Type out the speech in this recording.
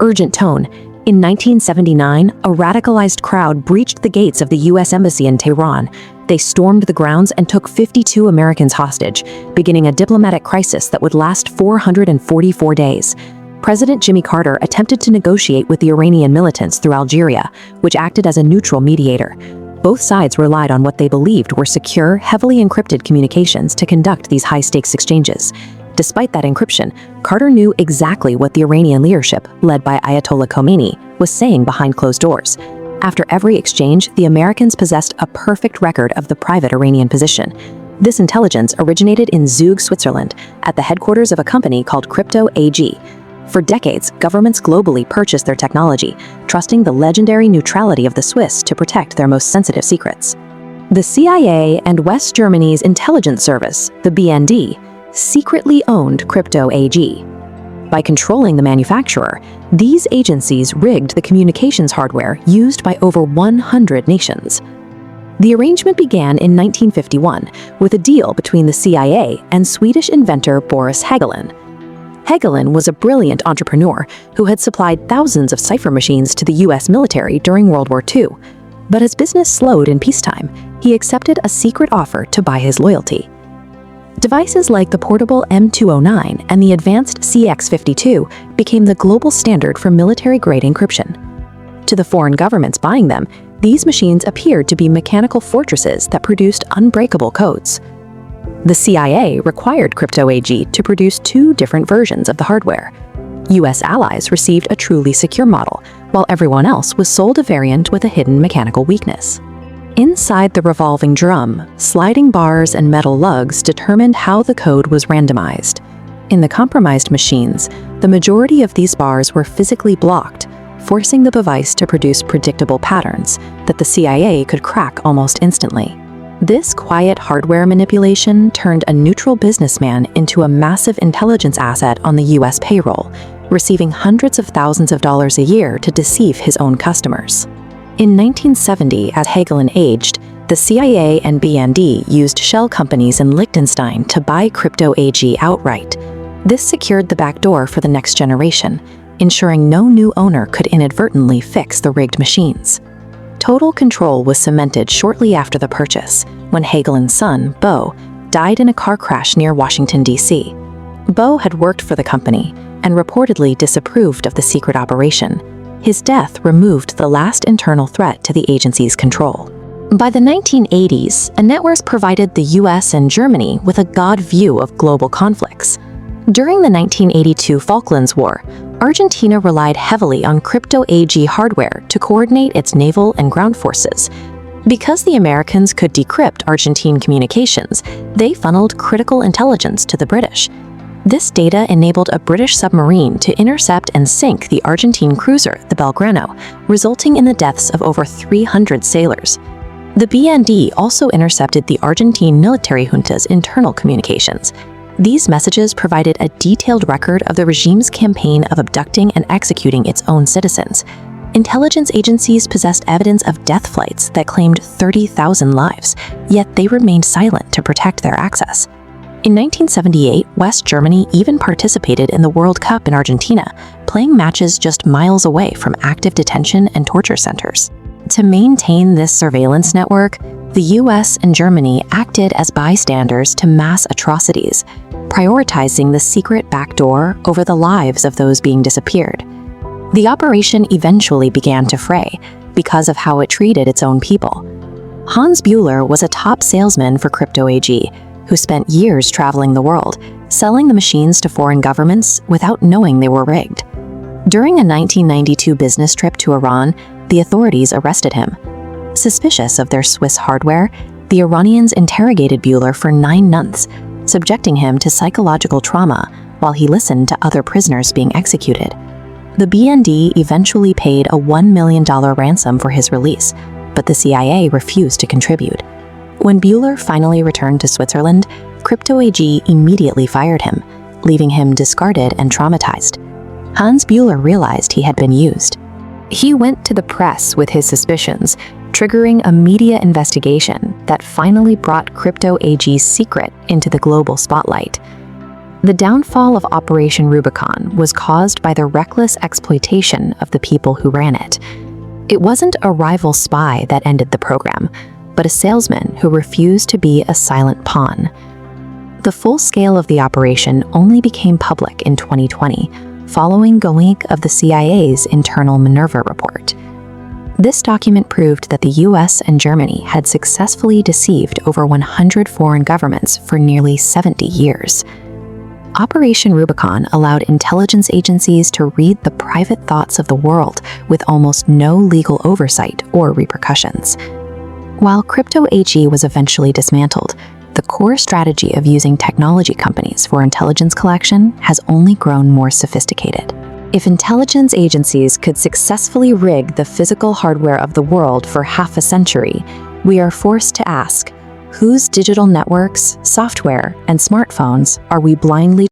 urgent tone, in 1979, a radicalized crowd breached the gates of the U.S. Embassy in Tehran. They stormed the grounds and took 52 Americans hostage, beginning a diplomatic crisis that would last 444 days. President Jimmy Carter attempted to negotiate with the Iranian militants through Algeria, which acted as a neutral mediator. Both sides relied on what they believed were secure, heavily encrypted communications to conduct these high-stakes exchanges. Despite that encryption, Carter knew exactly what the Iranian leadership, led by Ayatollah Khomeini, was saying behind closed doors. After every exchange, the Americans possessed a perfect record of the private Iranian position. This intelligence originated in Zug, Switzerland, at the headquarters of a company called Crypto AG. For decades, governments globally purchased their technology, trusting the legendary neutrality of the Swiss to protect their most sensitive secrets. The CIA and West Germany's intelligence service, the BND, secretly owned Crypto AG. By controlling the manufacturer, these agencies rigged the communications hardware used by over 100 nations. The arrangement began in 1951 with a deal between the CIA and Swedish inventor Boris Hägglin. Hägglin was a brilliant entrepreneur who had supplied thousands of cipher machines to the U.S. military during World War II. But as business slowed in peacetime, he accepted a secret offer to buy his loyalty. Devices like the portable M209 and the advanced CX52 became the global standard for military-grade encryption. To the foreign governments buying them, these machines appeared to be mechanical fortresses that produced unbreakable codes. The CIA required Crypto AG to produce two different versions of the hardware. U.S. allies received a truly secure model, while everyone else was sold a variant with a hidden mechanical weakness. Inside the revolving drum, sliding bars and metal lugs determined how the code was randomized. In the compromised machines, the majority of these bars were physically blocked, forcing the device to produce predictable patterns that the CIA could crack almost instantly. This quiet hardware manipulation turned a neutral businessman into a massive intelligence asset on the U.S. payroll, receiving hundreds of thousands of dollars a year to deceive his own customers. In 1970, as Hägglin aged, the CIA and BND used shell companies in Liechtenstein to buy Crypto AG outright. This secured the back door for the next generation, ensuring no new owner could inadvertently fix the rigged machines. Total control was cemented shortly after the purchase, when Hägglin's son, Bo, died in a car crash near Washington, D.C. Bo had worked for the company and reportedly disapproved of the secret operation. His death removed the last internal threat to the agency's control. By the 1980s, a network provided the US and Germany with a God view of global conflicts. During the 1982 Falklands War, Argentina relied heavily on Crypto AG hardware to coordinate its naval and ground forces. Because the Americans could decrypt Argentine communications, they funneled critical intelligence to the British. This data enabled a British submarine to intercept and sink the Argentine cruiser, the Belgrano, resulting in the deaths of over 300 sailors. The BND also intercepted the Argentine military junta's internal communications. These messages provided a detailed record of the regime's campaign of abducting and executing its own citizens. Intelligence agencies possessed evidence of death flights that claimed 30,000 lives, yet they remained silent to protect their access. In 1978, West Germany even participated in the World Cup in Argentina, playing matches just miles away from active detention and torture centers. To maintain this surveillance network, the US and Germany acted as bystanders to mass atrocities, prioritizing the secret backdoor over the lives of those being disappeared. The operation eventually began to fray because of how it treated its own people. Hans Buehler was a top salesman for Crypto AG, who spent years traveling the world, selling the machines to foreign governments without knowing they were rigged. During a 1992 business trip to Iran, the authorities arrested him. Suspicious of their Swiss hardware, the Iranians interrogated Buehler for 9 months, subjecting him to psychological trauma while he listened to other prisoners being executed. The BND eventually paid a $1 million ransom for his release, but the CIA refused to contribute. When Buehler finally returned to Switzerland, Crypto AG immediately fired him, leaving him discarded and traumatized. Hans Buehler realized he had been used. He went to the press with his suspicions, triggering a media investigation that finally brought Crypto AG's secret into the global spotlight. The downfall of Operation Rubicon was caused by the reckless exploitation of the people who ran it. It wasn't a rival spy that ended the program, but a salesman who refused to be a silent pawn. The full scale of the operation only became public in 2020, following a leak of the CIA's internal Minerva report. This document proved that the US and Germany had successfully deceived over 100 foreign governments for nearly 70 years. Operation Rubicon allowed intelligence agencies to read the private thoughts of the world with almost no legal oversight or repercussions. While Crypto AG was eventually dismantled, the core strategy of using technology companies for intelligence collection has only grown more sophisticated. If intelligence agencies could successfully rig the physical hardware of the world for half a century, we are forced to ask, whose digital networks, software, and smartphones are we blindly